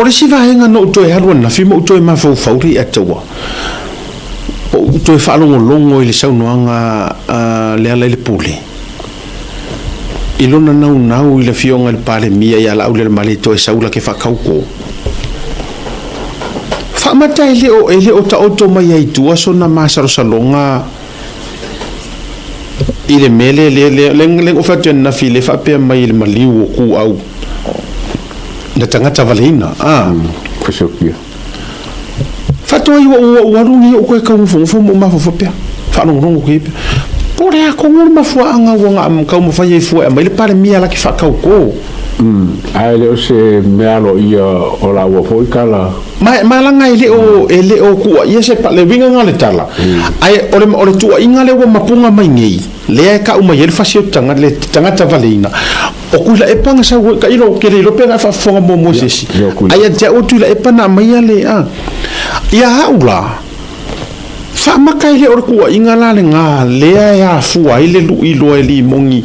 Ore si vaenga no to e halu na fimo to e mafau fauri atua. O to e falongo longo ile sau noanga le ala le pule. Ilona nau ile fionga le pale mia ya la ule mali to e saula ke fa kauko. Fa mata ile o ta auto mai ai tua so na masaro salonga ile mele le o fa tena file fa pe mai le maliu ku au. Na tangata valina Kusokia fato i warungi o koe kaumfongo mo mafofopea whanongongo koe pe pore a kongo mafua anga wanga am kaumo whai e fua mai le pare mia laki whakau ko ai leo se mealo ia o la ua foi kala langa ele o kua ia se pa le winga ngale tala ai ole tua inga le ua mapunga mai ngei le ka uma yel fasio tangata valina o kula e panga sa ka ilo ke le pega fa fonga mo mosesi ai ja o tu la e pana mai ale ia haula fa makai le o kua inga la le nga le ya fu ai le lu ilo e Limogi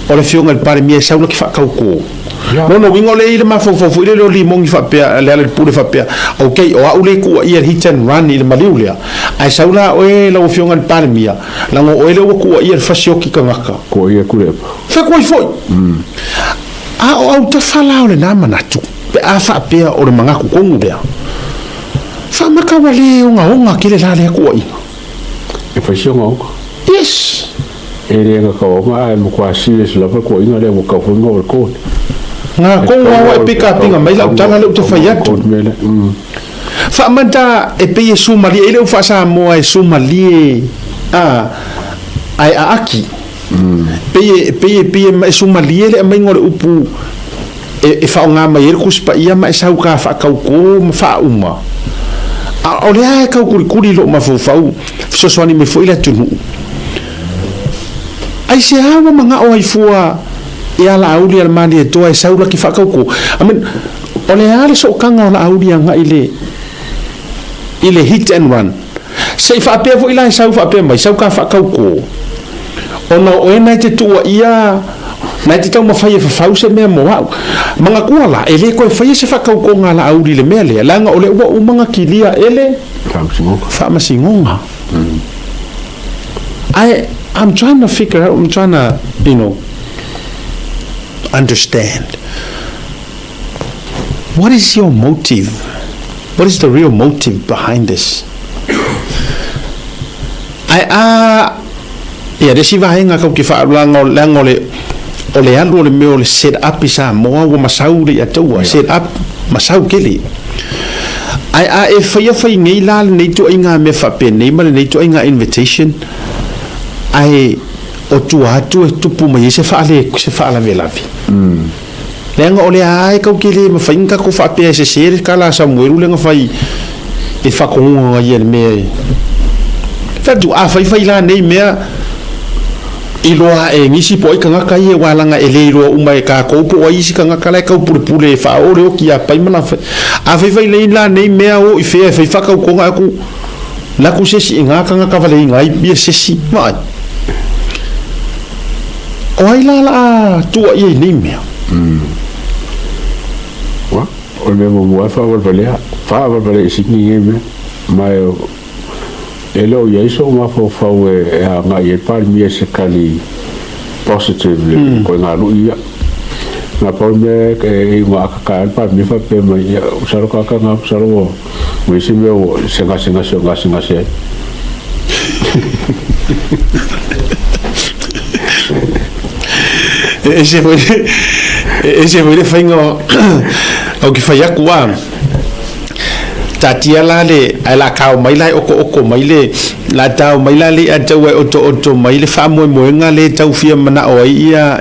o le fionga le pare mia sa lo ki fa kauko no wingo le ile mafofo ile le Limogi fa pe le pure fa pe okay o aule ku ia hit and run ile maliulia ai saula o e la fionga le pare mia la ngo o ile ku ia fasio ki kangaka ko ia ku le fa ko foi o ta fala o le na manatu pe a fa pe o le manga ku kongu le fa maka wale onga ki le la le ku ia e fasio ngo yes ele nga ko ma mo kwa serious la ko inga le mo ka fo ngo ko nga ko wa pick up nga mai la tanga le to fayatu fa manta e pe sumali ele fa sa mo e sumali ai aki pe mai sumali ele mai ngore upu e fa nga mai ku spa ia mai sa ka fa ka ko fa uma o le ai ka kuri lo ma fo so so ni me foi la tunu ai se hawa manga o ai fua ia la auli al mani to ai saula ki fa ko amen ole ale so kanga la auli nga ile hit and run se fa pe vo ila sa fa pe mai sa ka fa ko ona o ena te tu ia na te tau mafai fa fause me mo manga kuala ele ko fa se fa ko nga la auli le mele la nga ole o manga kilia ele fa masingonga I'm trying to figure out, I'm trying to, understand. What is your motive? What is the real motive behind this? Desi vahenga kau ki lango le ando le meo le set up isa moa wa masau le atua, set up masau kili. E fai ngai la nei tu inga me fa pe nei ma nei tu inga invitation. Ai o tua tu tupu mai se fa la velavi lenga ole ai ka kile ma fainga ko fa pe se kala Samuel lenga fai e fa ko nga ye me fa tu fai la nei me iloa e ngisi po ka nga ye wala nga ele ro umai ka ko po ai si ka nga kala ka pule fa ore o ki a pai mana fai le la nei me o i fa ka ko nga ku la ku se si nga ka nga ka vale nga i bi se si mai oi la tua ia ni mea wa o me mo fa vale signi me mai elo ia so ma fa e nga ia par mi se kali positively ko nga lu ia na por me ke ma ka par mi fa pe mai usaro ka nga usaro mo isi me o se nga ese foi le faingo o ki fai akua tatia la le ala ka mai la oko mai le la tau mai la le atau oto mai le fa mo nga le tau fia mana o ia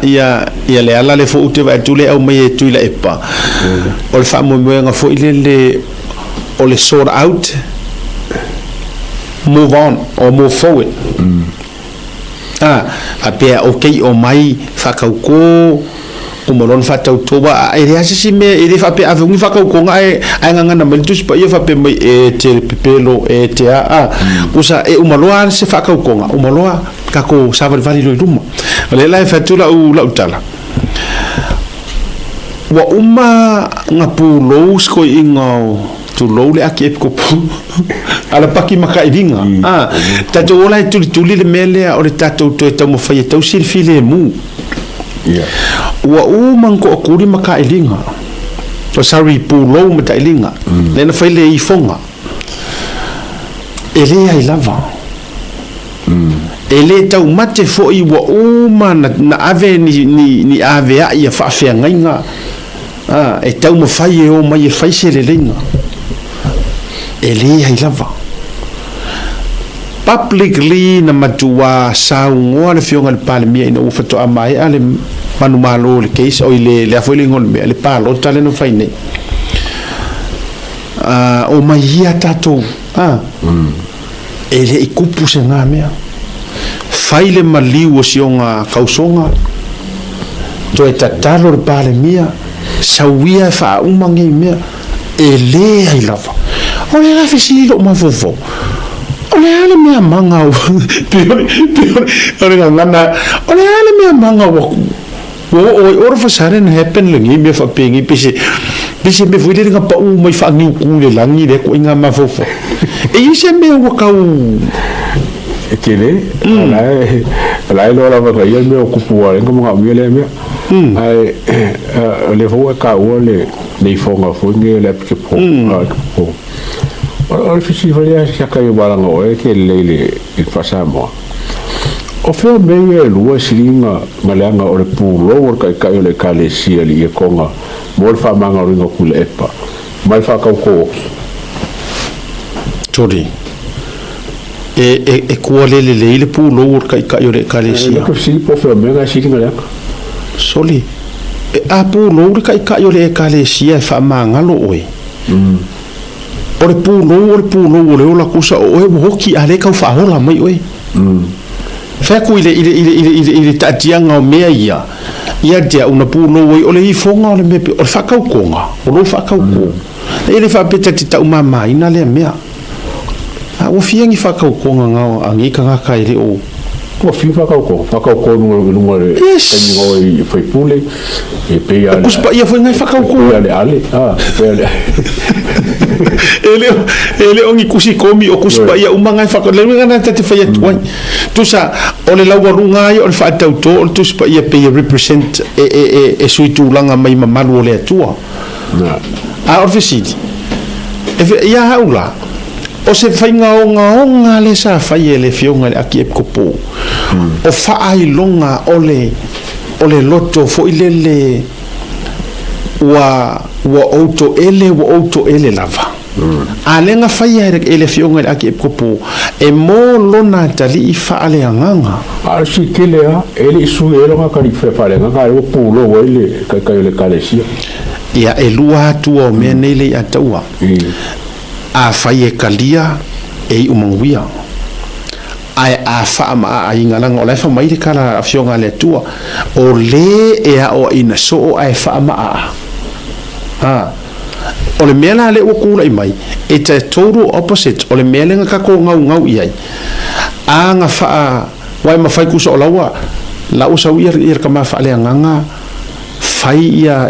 le ala le fo ute va tu le au mai tu la epa o le fa mo nga fo le o le sort out move on or move forward apea okay o mai fakauko o molon fatau ba e rea si me e fa pe avungi fakauko nga ai nga na meltus pa ia fa pe mai e te pelo e te kusa e umaloa se fakauko nga umaloa ka ko saval vali lo duma le la fa tu la u la utala wa uma ngapulou sko ingo tu lo le aki ko ala paki maka idinga tato ola tuli le mele o le tato to ta mo fai tau sir file mu wa uma ko kuri maka idinga to sari pulo mata idinga le na fai le ifonga ele ai lava ele tau mate fo I wa uma na ave ni ave ia fa fe ngainga e tau mo fai e o mai e fai se le lenga ele ai lava publicly na matua saungoa le fionga le palemia ina ufa to amai ale manu malo le case o le afoi le ngol me le palo tale no fai nei o mai ia tatou ele I kupu se ngā mea fai le maliu o sionga kausonga to e tatalo le palemia sauia fa umangei mea ele ai lava o le rafi silo mafofo o le ale mea manga o o le ngana o le ale mea manga o fasare na happen lengi me fa pengi pese me foi le ngapa u mai fa ngiu ku le langi le ko inga mafofo e ise me o kau kele ala lo la va ia me ocupo ale como nga me le me ai le vo ka o le fonga fo nge le pe po o fisi valia sia ka I wala ngo e ke le il pasamo o fe me e lua siringa malanga o le pulo o ka le kale sia li e konga mo fa manga ringo kule epa mai fa ka ko tori e kuale le pulo o ka le kale sia ko si po fe me ga siringa le soli a pulo o ka le kale sia fa manga lo oi o le pulo o le ola kusa o e hoki ale ka fa hola mai oi fa ku ile tatianga o mea ia dia una pulo oi o le ifonga o le me o fa ka konga o lo fa ka ko ele fa peta tita uma mai na le mea o fiangi fa ka konga nga angi ka ka ile o fia fa ka ko no le teni o foi pule e pe ale kuspa ia foi ngai fa ka ko ale pe ele ongi kusi komi o kuspa ia umanga fa ko le ngana tete fa ia tuai tu sa o le lawa runga ia o le Fia Tauto o tu spa ia pe represent e suitu langa mai mamalu o le atua a ofisiti e ia haula o se fainga o le sa fai le fionga le aki e kopo o fa ai longa o le loto fo ilele wa auto ele lava alenga fai ele fionga le aki e kopo e mo lona tali fa ale nganga si kele ele su ele nga ka rife fa le nga o pulo o ele ka le kalesia ia e lua tu o me nele ataua a fai e kalia e umanguia ai a fa ma ai ngala ngola fa mai de kala afionga le tua o le e a o ina so ai fa ma o le mela le o kula I mai e te total opposite o le mela nga ko ngau iai a nga fa wai ma fai ku so lawa la usa ir ka ma fa le nganga fai ia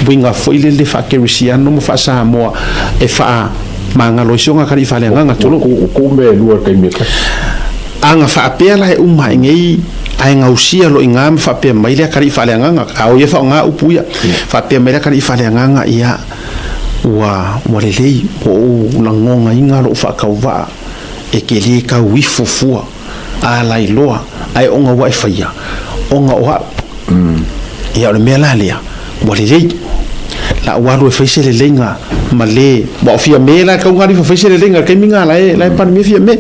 winga foi le fa ke risiano mo fa sa mo e fa manga lo songa ka fa le nganga tolo ko me lua ka me anga fa pela e umai ngei ai ngausia lo ingam fa pe mai le ka fa le nganga ka o ye fa nga upuya fa pe mai le ka fa le nganga ia wa le lei o la ngonga inga lo fa ka va e ke le ka wifufua a lai loa ai onga wa fa ia onga wa ia le mela le wa le lei la walu e faise le lenga male ba fia mela ka ngari fa faise le lenga ke minga la pan mi fia me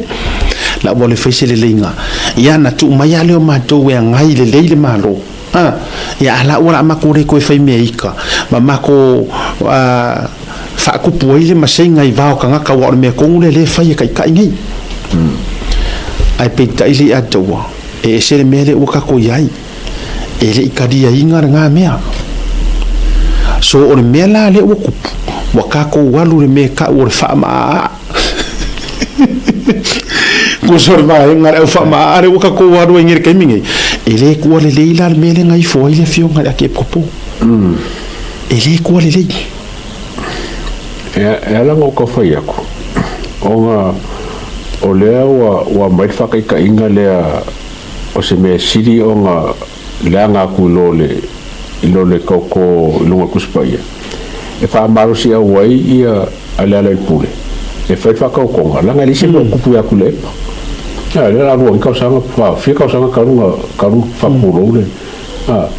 la wale faise le lenga ia na tu mai ale o mato we ngai le leile malo ia la ora makure ko fai me ika ma ko fa ku puile ma senga I va ka ngaka wa me ko le fai ka ngai ai pe tai le atoa e se le mele o ka ko yai e le ikadia inga nga mea so o le mela le o kupu wa ka ko walu le me ka o le fa ma ko sor vai ngara fa ma are ka ko wa ro ngir kai mingi ele ko le le la mele ngai fo ile fio ngara ke popo ele ko le le ela ngo ko fa yako onga o le wa mai fa ka inga le o se me siri onga langa ku lole ko lunga kuspaia e fa maru si awai ia ala pule e fa ka ko langa li se ko ku ya kule ya le la ro ka sanga fa fi ka sanga karu fa puro le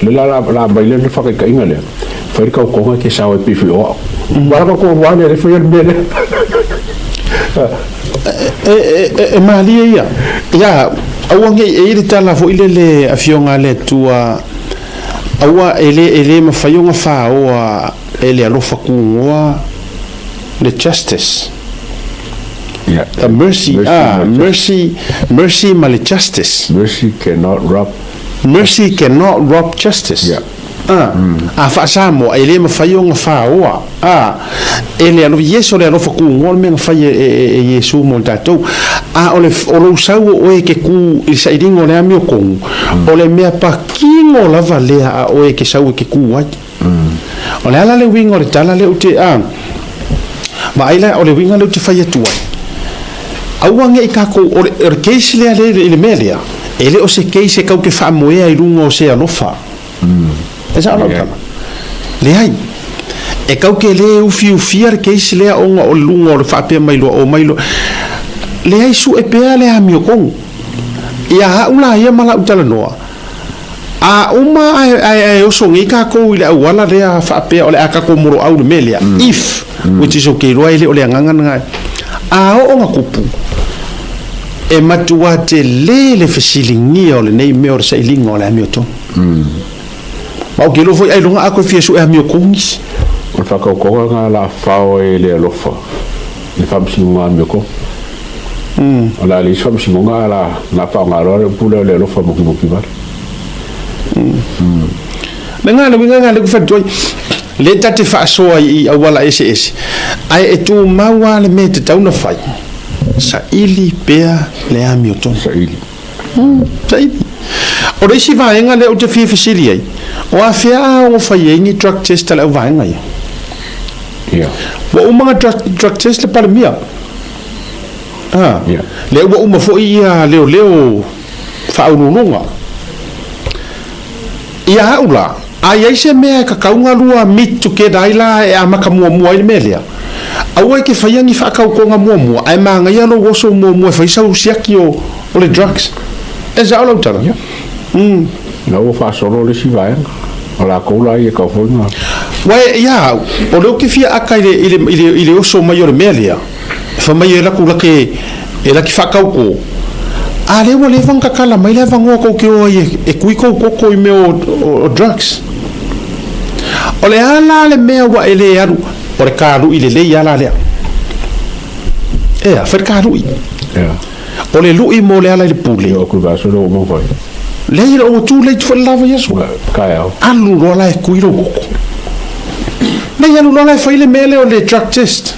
le la baile le fa ka inga le fa ka ko ke sa wa pi fi o ba ko wa le fa bele mali ya awange ele tala fo ile le afionga le tua awa ele mafayonga fa o ele alofa kuwa the justice mercy mal justice mercy cannot rob justice fa samo ele mafayonga fa o ele alo yeso le alofa kuwa me faye yesu mo tatou ole sau o ke ku i sairingo le amio kong ole mea pa kingo la valea o ke sau ke ku ai ole ala le wingo le tala le uti ma aila ole wingo le uti faia tua awange ka ko ole case le melia ele o se case ka ke fa moea i rungo se alofa esa ala tala le ai e ka ke le ufi case le onga o lungo le fa pe mailo o mailo le ai su e pea le amio kong ia ula ia mala utala noa uma ai o songi ka ko ile wala le fa pea ole aka ko muro au melia if which is okay roi le ole nganga nga o nga kupu e matua te le fesilingi ole nei me or sai lingo le amio to ma o ke lo foi ai longa ako fia su e amio kongis o fa ko nga la fa o le lofa le fam si nga amio ko ala li som si monga la na pa ngaro pula le lo fa mo ki ba menga le fa toi le tate fa so ai wala ese ai e tu mawa le me te tauna fai sa ili pea le amioton sa ili o le si va enga le o te fi fasili ai o afia o fa yengi drug test le va enga ya wa uma drug test le palmia le wa uma fo ia leo fa ununga ia ula ai se me ka kaunga lua mitu ke daila e amaka mua ile melia awe ke fayangi fa ka ko nga mua ai manga ia lo woso mua fa isa usiaki o le drugs e za lo tara na o fa solo le si vai ola ko la ia ka fo nga wa ia o lo ke fia aka ile oso mayor melia fa mai la kula ke ela ki fakauko ale wole vanga kala mai le vango ko ke o e kui ko i me o drugs ole ala le me wa ele aru ore karu ile le ala le a fer karu ole lu I mo le ala le pule o ku ba so lo mo vai le o tu le fo lava yesu ka alu ro la kui ro le alu ro la fa ile mele o le drug test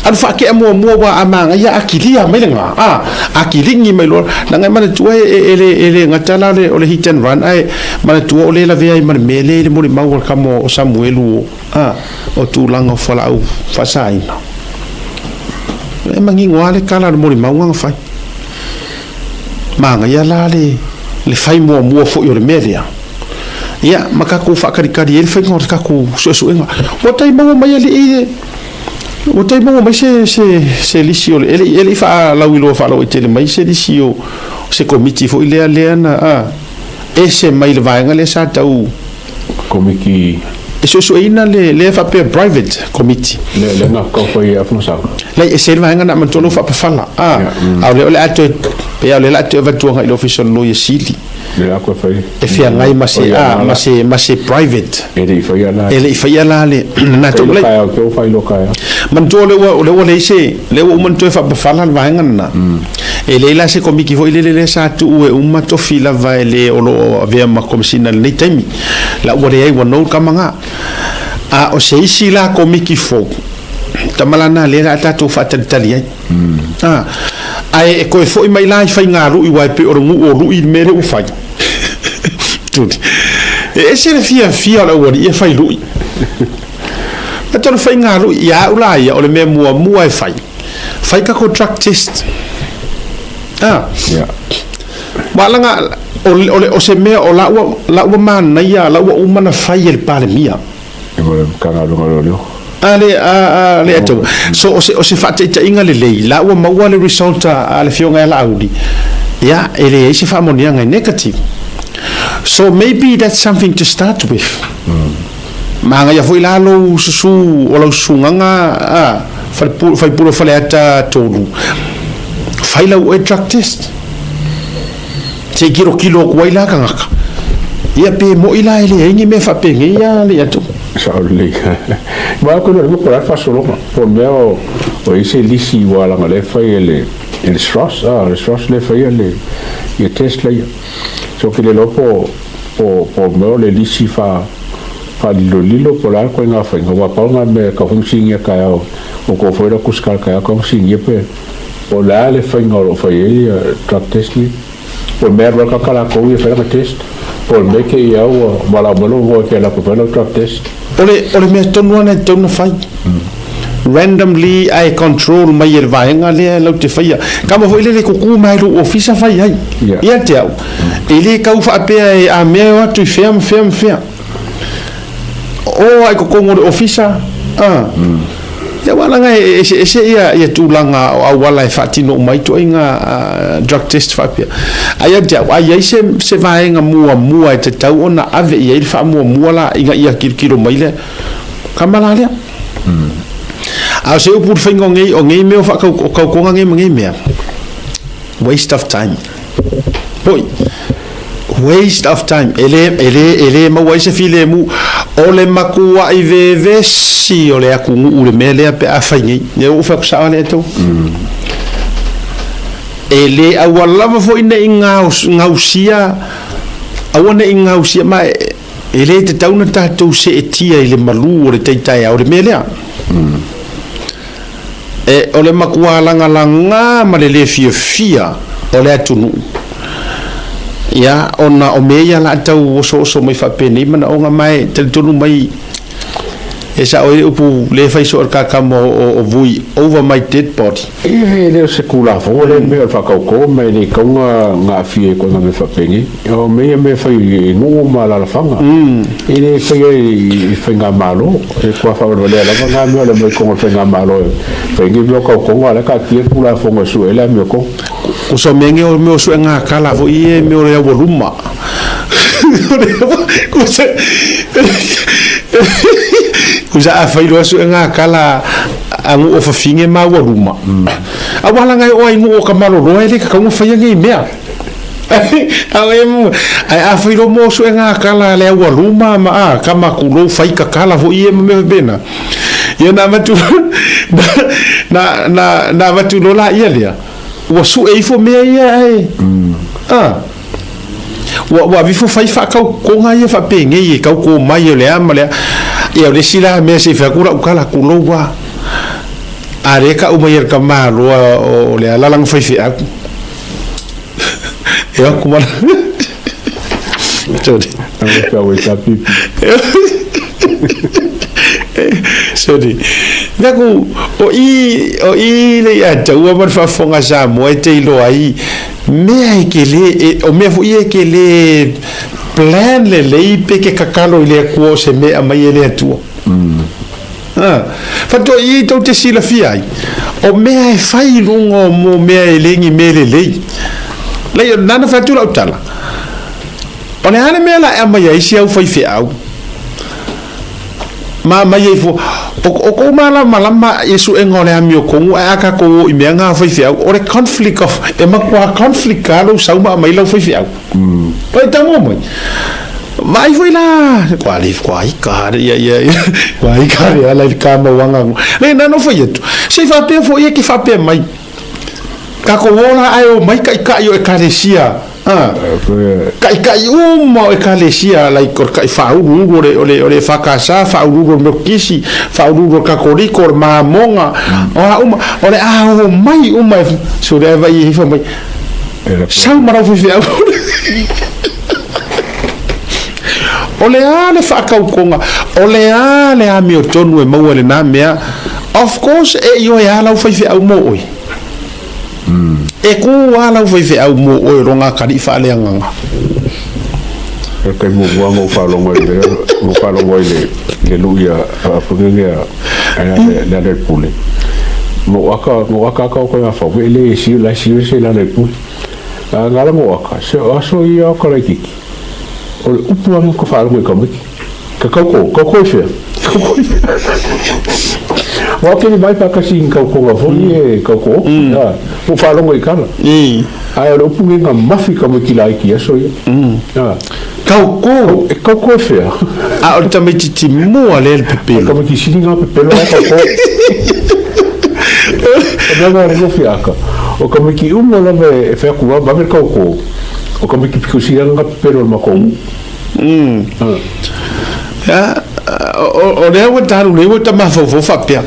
al fa ke mo wa amanga ya akilia melenga akilingi melo nanga mana tua ele ngatala le ole hit and run ai mana tua ole la vea mana mele le mo mau kamo o Samuelu o tu langa fala au fasai e mangi ngwale kala mo mau nga fai manga ya la le fai mo fo yo le melia ya makako fa karikari ele fai ngor kako so enga o tai mo mai ele o te mo mai se lisio ele fa la wilo fa lo tele mai se lisio se committee fo ile na ese mai le vai ngale sa tau komiki so ina le fa pe private committee le na ko foi a funsa le ese vai ngana man tolo fa pa fala le ato pe le ato va tu ngai official lo ye sili le ko foi e fia ngai ma se private ele fa ya le na to le ko fai lo ka man to le se le o man to fa pa fala vai ngana ele la se komiki fo ile sa tu e uma to fila vai le o lo avea ma komsina le temi la o le ai wa no kamanga o se isi la komiki fo tamalana le la tatou faatalitali ai ai e koe fo'i mai lai fai ngā rui wai pe o rui mere u fai tuti e se le fia la wari e fai rui atona fai ngā rui ia ula ia o le mea mua e fai ka ko drug test malanga o se mea o la ua mana ia la ua umana fai el pale mia e mo le kanga lo ale ato so o se fate ta inga le la ua maua le result ale fionga la audi ya ele se fa monia ngai negative so maybe that's something to start with manga ya foi la lo su o lo sunganga fai puro fale ata tolu fai la o drug test te kilo ko ila kanga ia pe mo ila ele ngi me fa pe ngi ya le ato Sauli. Ma ko no ko fa solo por meo o ese lisi wala ngale fa ele el stress le fa ele e test le so que le lopo o meo le lisi fa lilo por la ko nga fa nga pa nga me ka fu singa ka o ko foi la kuskal ka ko singa pe o la le fa nga o fa ele drug test ni por meo ka kala ko e fa test por me que ia o mala bolo que la ko drug test ole me tonu fai randomly I control mai el vaenga le lo te fai kama foi le ko ku mai ro ofisa fai ai ia te au ele ka ufa pe a me o tu fem o ai ko mo ofisa ya wala nga ese ia tulanga au wala fatino mai to inga drug test fa pia ai te ai se vaenga mua te tau ona ave ia il fa mua la inga ia kilo mai le kamala le a se upur fingo ngai o ngai me fa ko ngai me waste of time boy waste of time ele ma waise file mu ole makua I vevesi ole akungu ule mele pe afanyi ne ufa kusa ole to ele awala fo ina ngausia awana ngausia ma ele te tauna tatou se etia ile malu ole taitai ole mele e ole makua langa ma le fia ole atunu ya ona o meia la tau so mai fa peni mana o nga mai te tonu mai esa o upu le fai so ka mo o vui over my dead body e le se kula fo le me fa ko mai le ko nga fie ko na me fa peni o me fai no mala la fanga e le fai nga malo e ko fa le la nga me le ko fai nga malo fai ngi bloka ko nga la ka tie kula fo nga su ele me ko o so menge o me so nga kala fo I me o le voluma kusa a fai lo so nga kala angu o fa finge ma voluma a wala ngai o ingu o kamalo ro ele ka mo fai ngi mea ai a fai lo mo so nga kala le voluma ma kama ku lo fai ka kala fo I me bena ia na matu na matu lo la ia le wa su e fo me ia ai wa vi fo fai fa ka ko nga ia fa penge ia ka ko mai le ama le ia le sila me se fa kura kala ku lo wa are ka o mai ka ma lo o le ala lang fai fi aku ia ku ma todi ka we ka pipi sorry naku o I le ata o ma fa fonga sa mo e te lo ai me ke le o me fu I ke le plan le pe ke kakalo ile ko se me a mai ele tu fa to I to te sila fia o me ai fai lungo mo me ele ngi me le nana fa tu la utala ona ane me la a mai ai sia u fai fia ma ye fo o ko mala malama yesu engole amio ko aka ko I me nga fai fia o le conflict of e ma kwa conflict ka lo sa ma mai lo fai fia oi ta mo mai foi la kwa ka ya kwa ka ya la ka ma wanga le na no foi tu se fa pe fo ye ki fa pe mai ka ko wona ai o mai ka yo e karesia kai uma e kalesia lai kor kai faulu ole fakasa faulu no kisi faulu ka koriko mamonga uma ole o mai uma sure vai fa mai sau mara fu fia ole ale fa kaukonga ole ale a mi tonu e mau ele na mea of course e yo ya la fa fia mo oi e ku ala foi fe au mo o ronga kari fa le nganga e kai mo mo fa lo mo le luia a funga la le pule mo aka ko fa le si la le pule ngala mo aka so ia ko le kiki o upu ang ko fa mo ko ka ko fe Wake ni mai pa kasi kau ko nga foni e kau ko o fa longo i kala ai ro pungi nga mafi ka mo kilai ki aso ia kau ko fe a o tame titi mo ale el pepe ka mo ki sininga pepe lo kau ko o nga re fi aka o ka mo ki umo la ve fe ku ba ver kau ko o ka mo ki pikusia nga pepe lo ma ko o le wa taru le wa tama fo fa pia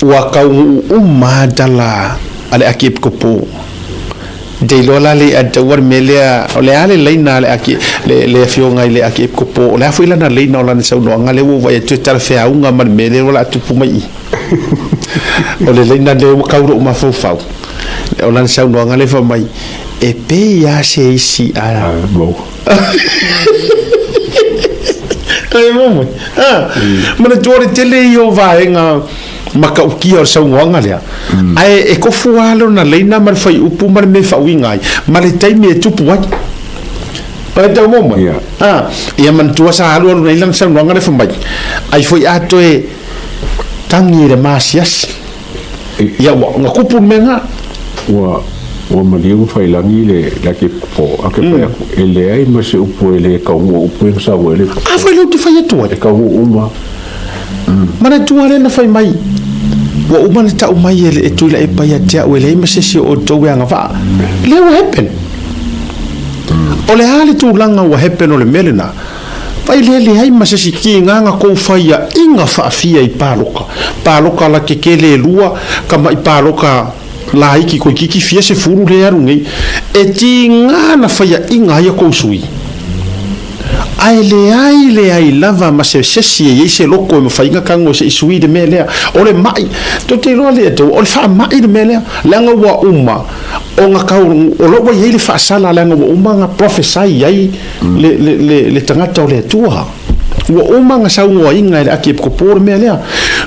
wa ka umma dala ale akip ko po de lola le adawar melia o le ale leina le aki le fio ngai le akip ko po le afu ila na leina ola ni sau no ngale wo va tu tar fe aunga man mele ola tu pu mai o le leina le wa ka ro ma fo fa ola ni sau no ngale fa mai e pe ya se si ara bo ai mo mana tuore tele yo vaenga maka uki or sa wanga le ai e ko fualo na leina mar fai upu mar me fa winga mar tai me tupu wa pa ta mo ia man tua sa alu na ilang sa wanga le fa mai ai foi ato e tangi re masias ia wa ngakupu menga wa maliu fai langi le la ke po a ke pa ele ai ma se upu ele ka upu sa wele a foi lo te fai to e ka uma mana tua le na fai mai wa uma le ta mai ele e tuila e pa ya tia wele ma se o to wa nga fa le what happen o le hali tu langa wa happen o le melena pai le ai ma se ki nga ko fai ya inga fa fia I paloka la ke kele lua ka mai paloka la iki ko kiki fia se furu le aru ngai e ti nga na faya inga ya ko sui ai le lava ma se ye se loko mo fainga kango se sui de mele o le mai to te lo le to o fa mai de mele langa wa umma o nga ka o lo wa ye le fa sala langa wa umma nga profesai ai le tangata o le tua wa uma nga sa ngo inga le akip ko por mele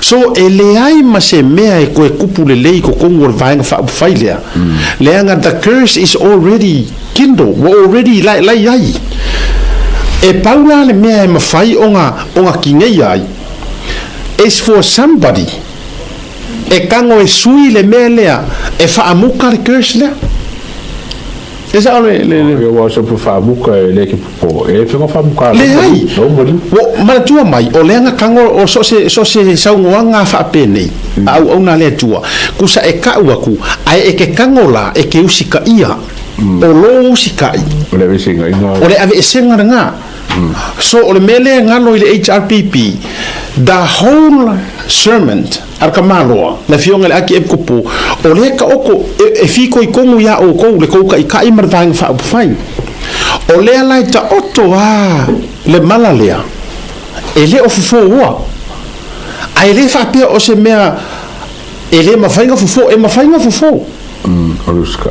so ele ai ma se mea e ko e kupu le lei ko kongo vai nga fa failea le nga the curse is already kindle wa already lai ai e paula le mea e mafai onga kingei ai is for somebody e kango e sui le mea lea e fa amuka le curse lea esa ole le wa so po fa buka le ke po e fe fa buka le ai wo ma tua mai o le nga kango o so se sa ngoanga fa pene au ona le tua ku sa e ka uaku ai e ke kango la e ke usika ia o lo usika o le vesinga ina o le ave senga nga so o le mele nga no ile HRPP the whole sermon arkamaloa na fionga le aki e kupu o le ka oko e fiko I kongu ya o ko le ko ka I mar vang fa fai o le ala ta oto le malalea e le ofufo wa ai le fa pe o se mea e le mafainga fufo e mafainga fufo oruska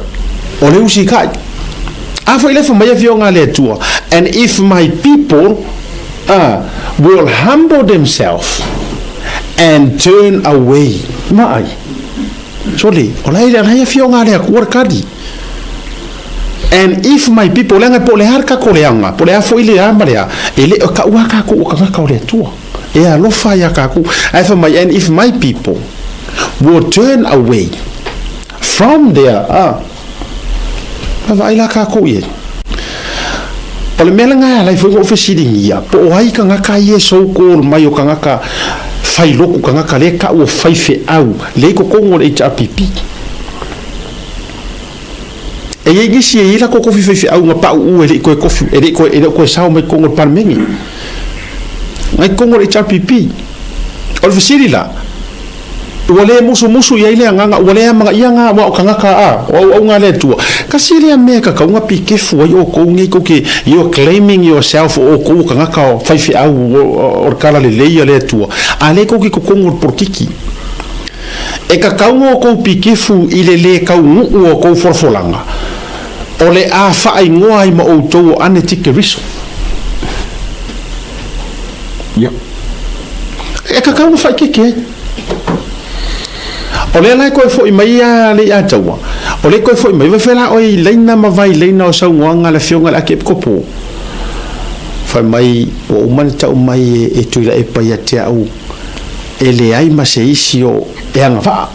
o le usika afo ile fa mai fionga le tua and if my people will humble themselves and turn away mai soli olai le hai fionga le ku kadi and if my people lenga po le harka ko leanga po le afo ile amarea ele ka waka ko ka le tua e a lo fa ya ka ku ai fa mai and if my people will turn away from their vai la ka ko ye o le melenga lai foi ofisiri ia po ai ka ngaka ye so ko mai o ka ngaka fai loku ka ngaka le ka o fai fe au le ko kongo le HRPP e ye ngisi e ila ko kofi fe au nga pa u ele ko kofi ele ko sao mai ko ngol parmengi ngai ko ngol HRPP ol fisiri la wale musu ya ile nganga wale mga ianga wa kangaka o nga le tu kasili ya meka ka nga pikefu yo ko ngi ko ke you claiming yourself o ko kangaka fa fi au or kala le le tu ale ko ki ko ngol porkiki e ka kaungo ko pikefu ile le kaungu o ko forfolanga ole a fa ai ngoai ma o to ane tike riso ya e ka kaungo fa keke ole lai ko fo mai ya le ya tawa ole ko fo mai fela oi leina ma vai leina o sa nganga la fionga la ke kopo fa mai o man ta mai e tu la e pa ya te au ele ai ma se isio e anga fa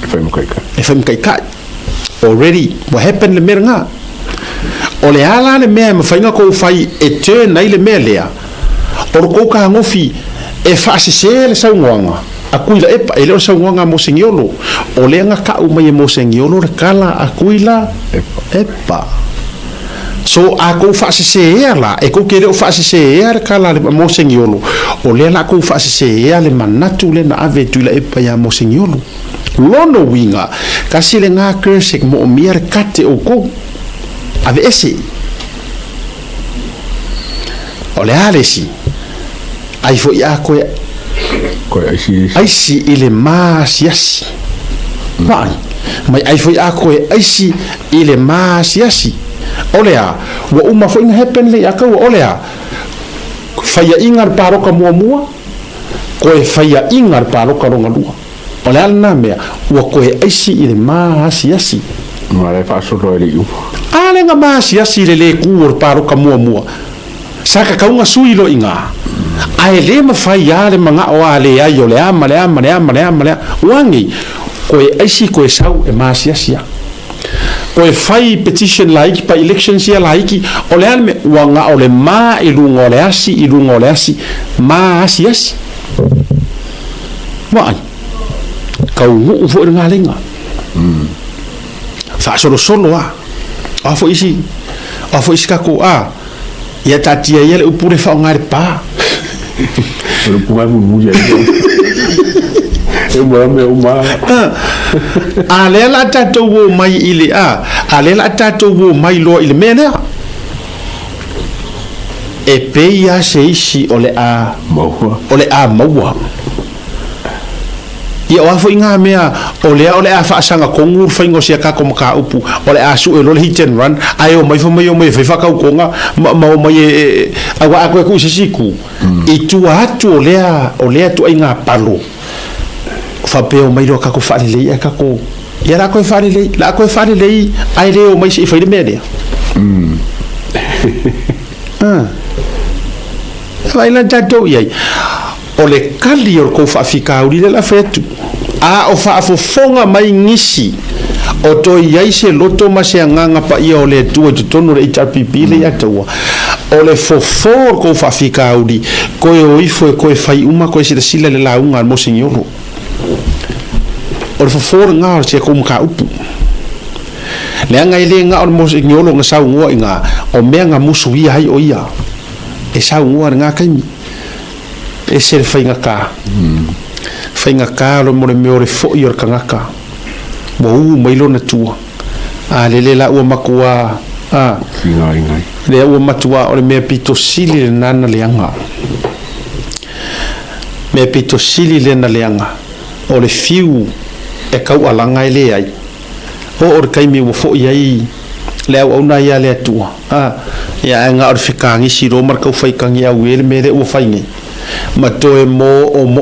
e fem kai ka already what happened le meranga ole ala le me ma fa nga ko fai e te nai le me lea or ko ka ngofi e fa se le sa nganga akuila epa ele o sa nganga mo sengiolo o le nga ka mai mo sengiolo le kala akuila epa so a ko fa se ela e ko ke le fa se ela kala le mo sengiolo o le la ko fa se ela le manatu le na ave tu le epa ya mo sengiolo lono winga kasi le nga kersek mo mier kate o ko ave ese o le alesi ai fo ya ko aisi ile masiasi mai ai foi ako aisi ile masiasi olea wa uma foi happen le aka olea faya ingar paroka mua ko faya ingar paroka ronga lua olea na me wa ko aisi ile masiasi mare fa solo ele u ale nga masiasi le ku paroka mua saka kaunga suilo inga ai le ma fai ya le manga o ale ya yo le ama wangi ko ai si ko sau e masiasia ko fai petition like pa elections ya like o le alme wanga o le ma ilungo le asi ma asiasi wa ka u fo ngalenga fa solo a fo isi ka ko ya tatia ya le upure fa ngar pa pero punga muja e mo me uma ale la tato wo mai ile ale la tato wo mai lo ile mena e pe ya seishi ole maua ia wa fo inga mea ole a fa sanga kongur fa ingo sia ka kom ka upu ole a su lo hit and run ayo mai fa ka ko nga ma mai awa ko ku sisiku e tu atu ole tu inga palo fa pe o mai ro ka ko fa le ka ko ia la ko fa le ai le o mai si fa le media vai la tato ia ole kali o ko fa fika uri la fetu o fa fonga mai ngisi o to yaise loto nganga pa ia ole tu tonu le HRPP le ya tawa ole for ko fa fika uri ko o ifo ko fai uma ko sila le launga mo senhoro ole for nga se ko ka upu le nga ile nga mo senhoro nga sa ngo inga o menga musu ia hai o ia e sa ngo nga kaimi e se fainga ka lo mo le meore fo i or kangaka mo mailo na tua lele la ua makua ngai le ua matua o le mea pito sili le nana leanga mea pito sili le na leanga o le fiu e kau alanga e le ai o kaimi ua fo i ai le au na ia le tua ia nga or fikangi siro mar kau faikangi au ele me le ua faingi ma toe mo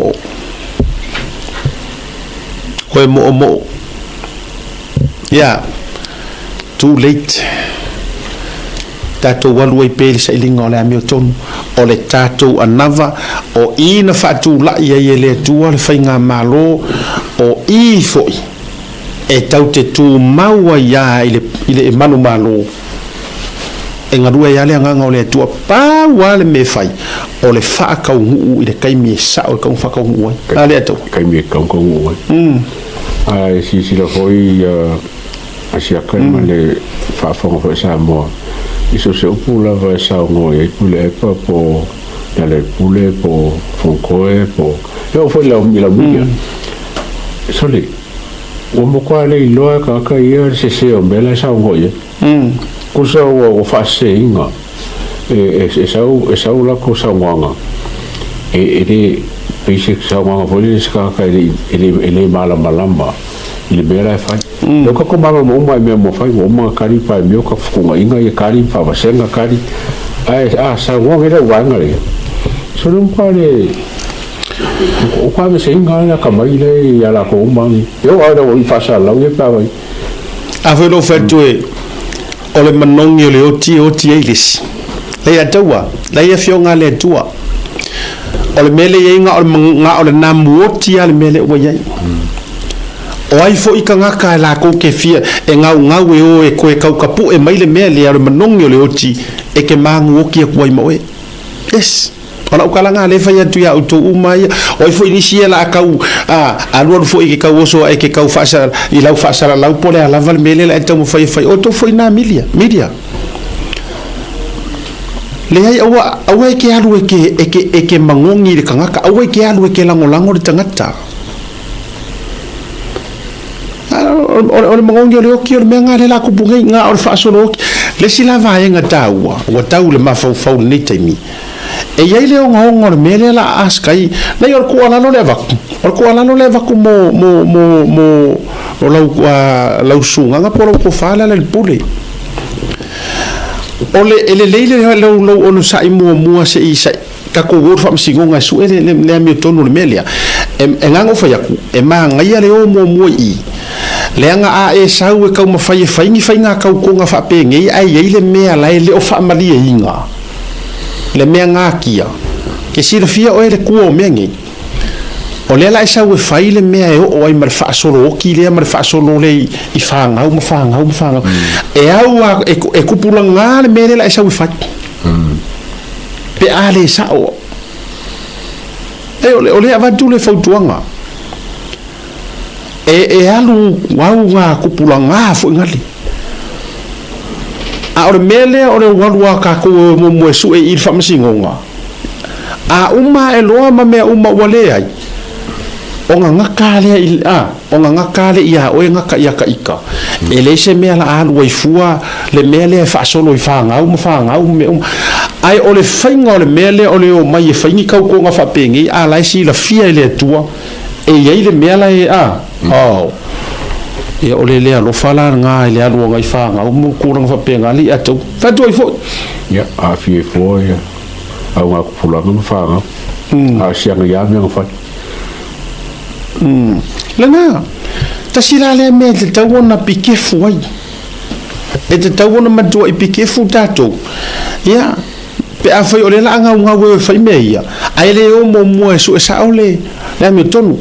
yeah too late tato walu e pele sa ilinga o le amio tonu o le tato anava o ina fatu la ia ia le tua le whainga malo o i foi e tau te tu maua ia ile manu malo e ngarua ia le anganga o le tua pa wale me fai o le whaakau nguu i le kaimi e sao e kau whakau nguu ai le atau kaimi e kau nguu ai ai si la foi asia kai male fa fa sa mo iso se upula va sa ngo e pule po dale pule po foncoe po yo foi la mia soli o mo quale lo ka ia se o bela sa ngo ye kusa o fa se inga sa la cosa nganga e basic sa nganga foi ska ka ele malamba ele bela fa yo ka komama mo mai me fai mo ma kari pa me ka fukunga inga e kari pa va senga kari sa ngo era wanga le so non pare o qua se inga la kamaile ya la ko mangi yo ora o fa sa la ye pa vai a foi lo fatto o le manongi le oti elis le atawa la ye fionga le tua o le mele inga o le namu oti al mele o ye o ai fo i kangaka la ko ke fia e ngau e o e ko e kau kapu e mai le mea le ar manongi o le oti e ke mangu o ki e kuai mo e yes ona ukalanga le fai atu ya uto umai o i fo inisia la kau alu fo i ke kau oso e ke kau fasa i lau fasa la lau pole ala val mele la ento mo fai o to fo ina media le ai awa ke alu e ke mangongi le kangaka awa ke alu e ke langolango le tangata o le mangongi le oki o le menga le la kupungai nga o le faasolo le sila vae nga taua o tau le mafau nei taimi e iai le onga le mele la askai nei o kua lalo le vaku mo o lau sunga nga po lau kofala le pule o le ele leile lau ono sai mua se i sai ka ko wor fam singonga su ele le mi tonu le melia e ngango fa yaku e ma ngai le o mo i le anga a e sau e kau mafai fai nga kau ko nga fa pe ngai ai le mea lai le o fa mali e inga le mea nga kia ke sira fia o ele kuo mengi o le la sau e fai le mea e o ai mar fa solo o ki le mar fa solo le i fa nga ma fa nga e au e kupula nga le mea la sau e fai pe ale sao e ole avatu le fautuanga e alu wau nga kupula nga fo ngali a ore mele ore walua ka ko mo su e il famsingonga a uma e loa ma me uma wale ai o nga kale o nga kale ia o nga ka ia ka ika ele se me ala alu wai fua le mele fa solo i fa nga me ai ole fainga ole mele ole o mai e faingi kau ko nga fa pengi a lai si la fia ile tua e ye le mele e ole le lo fala nga ile alu nga i fa nga mo ko nga fa penga li atu fa tu i fo ya a fie fo ya au nga pula nga fa nga a sia nga ya me nga fa lana tasila le me te tawona pikefu ai e te tawona matua i pikefu tato ya pe a foi ole la nga we fai meia ai le o mo mo su sa ole la me tonu